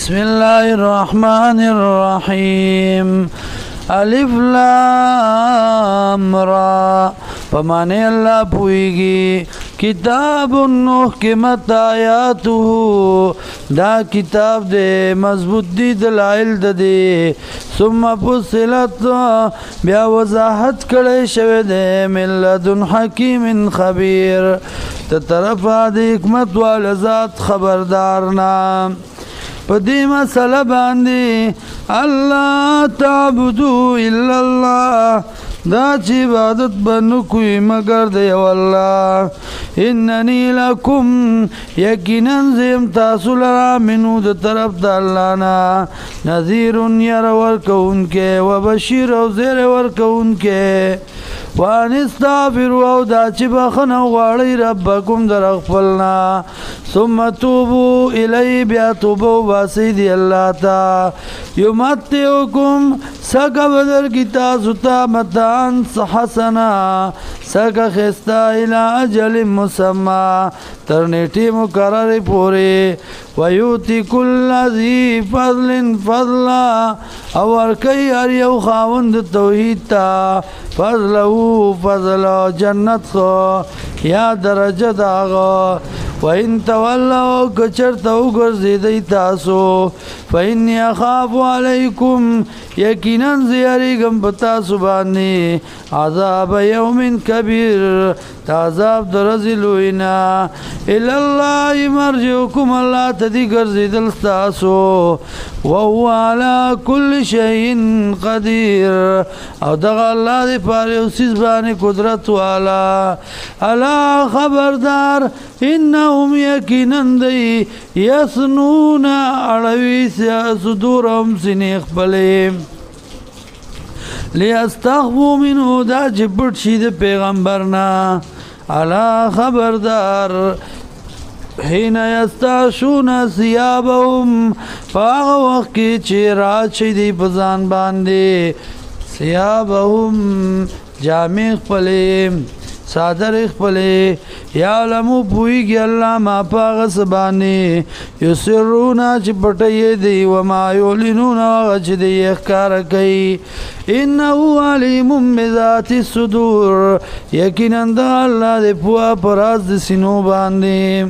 بسم الله الرحمن الرحيم الف لام را پمانے اللہ پوئیگی کتاب محکمت آیاته دا کتاب دے مضبوط دی دلائل دے ثم فصلت بیا وضاحت کڑے شوے دے من لدن حکیم خبیر طرف دی حکمت والذات خبردارنا پدی مسئلہ باندی اللہ تعبدو الا اللہ دا چی عبادت بنو کوئی مگر دے واللہ اننی لکم یقیناً زیم تاسو لرا منو دا طرف دا اللہ نا نذیر یر ورکون کے و بشیر و زیر ورکون کے وان استغفروا او دا چی بخنو غاڑی ربکم در اغفلنا ثم توبو الی بیا توبو باسیدی اللہ تا یمتعکم سکا بدر کی تاسو تا متان حسنا سکا خستا الى اجل مسمى ترنیٹی مقرر پوری ویوتی کل ذی فضل فضلا اور کئی اریو خاوند توحید تا فضلو فضل جنت کو یا درجہ داغا وَإِن تَوَلَّوْا كَچَرْتَوْ گرزیدی تاسو فَإِنِّي أَخَافُ عَلَيْكُمْ یقیناً زیاریگم بتاسو بانی عذاب یوم کبیر تعذاب درزلوینا الاللہ مرجعکم اللہ تدی گرزیدل تاسو وَهُوَ عَلَى كُلِّ شَيْءٍ قَدِيرٌ او دغا اللہ دی پاری اسیز بانی قدرت والا اللہ خبردار انہم یقیناً دی یسنون اڑوی صدورهم سنیخ پلیم لیستخبو منو دا جبٹ شید پیغمبرنا اللہ خبردار حین یستعشون ثیابهم فاغ وقت کی چیرات شیدی پزان باندے ثیابهم جامع خپلیم صادر اخپلے یعلمو پوئیگی اللہ ما پاغ سبانی یسرونا چی پٹئی دی وما یولنونا غچ دی اخکار کئی انہو علیم بذات الصدور یقیناً دا اللہ دی پوا پراز دی سنو باندی